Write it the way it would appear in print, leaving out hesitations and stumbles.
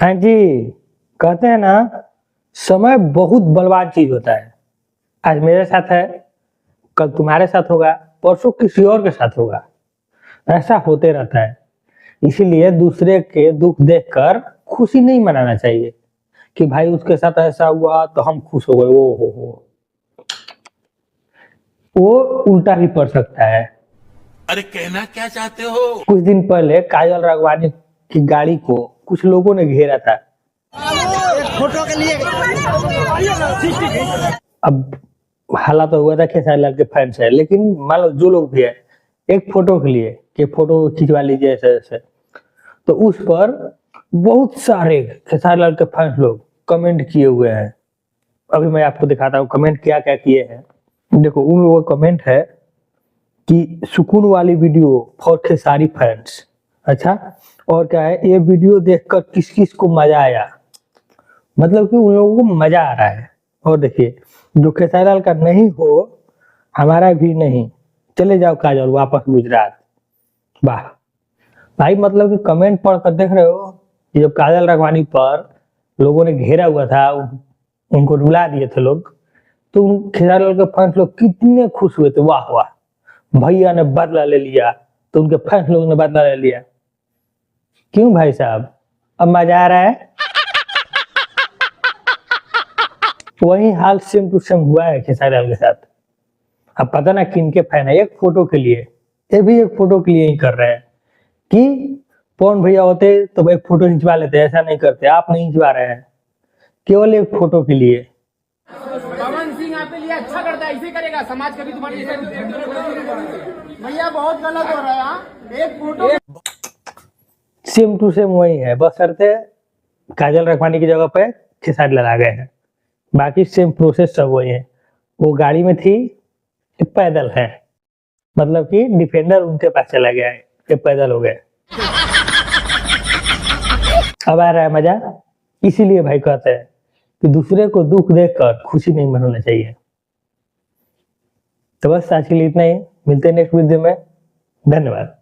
हाँ जी, कहते हैं ना, समय बहुत बलवान चीज होता है। आज मेरे साथ है, कल तुम्हारे साथ होगा, परसों किसी और के साथ होगा। ऐसा होते रहता है। इसीलिए दूसरे के दुख देखकर खुशी नहीं मनाना चाहिए कि भाई उसके साथ ऐसा हुआ तो हम खुश हो गए। ओ हो, वो उल्टा भी पड़ सकता है। अरे कहना क्या चाहते हो? कुछ दिन पहले काजल राघवानी की गाड़ी को कुछ लोगों ने घेरा था। फोटो के लिए अब हालात तो हुआ था खेसारी लाल के फैन से, लेकिन मान लो जो लोग भी है, एक फोटो के लिए कि फोटो खिंचवा लीजिए ऐसे ऐसे, तो उस पर बहुत सारे खेसारी लाल के फैंस लोग कमेंट किए हुए हैं। अभी मैं आपको दिखाता हूँ कमेंट क्या क्या किए हैं। देखो, उन लोगों का कमेंट है कि सुकून वाली वीडियो फॉर खेसारी फैंस। अच्छा, और क्या है, ये वीडियो देखकर किस किस को मजा आया, मतलब कि उन लोगों को मजा आ रहा है। और देखिए, जो खेसारी लाल का नहीं हो, हमारा भी नहीं, चले जाओ काजल वापस गुजरात। वाह भाई, मतलब कि कमेंट पढ़कर देख रहे हो कि जब काजल राघवानी पर लोगों ने घेरा हुआ था, उनको रुला दिए थे लोग, तो उन खेसारी लाल के फैंस लोग कितने खुश हुए थे। वाह वाह, भैया ने बदला ले लिया, तो उनके फैंस लोगों ने बदला ले लिया। क्यों भाई साहब, अब मजा आ रहा है? वही हाल सेम टू सेम हुआ है खेसारी लाल के साथ। अब पता ना किन के फैन है, एक फोटो के लिए, ये भी एक फोटो के लिए ही कर रहे हैं कि पवन भैया होते तो एक फोटो खिंचवा लेते, ऐसा नहीं करते, आप नहीं खिंचवा रहे हैं, केवल एक फोटो के लिए। पवन सिंह आपके लिए अच्छा करता है, इसे करेगा समाज कभी तुम्हारी भैया बहुत गलत हो रहा है। हाँ? एक फोटो सेम टू सेम वही है, बस शर्ते काजल राघवानी की जगह पे खेसारी लाल आ गए हैं, बाकी सेम प्रोसेस सब वही है। वो गाड़ी में थी, ये पैदल है, मतलब कि डिफेंडर उनके पास चला गया है, ये पैदल हो गए। अब आ रहा है मजा। इसीलिए भाई कहते हैं कि दूसरे को दुख देखकर खुशी नहीं मनाना चाहिए। तो बस आज के लिए इतना ही, मिलते हैं नेक्स्ट वीडियो में। धन्यवाद।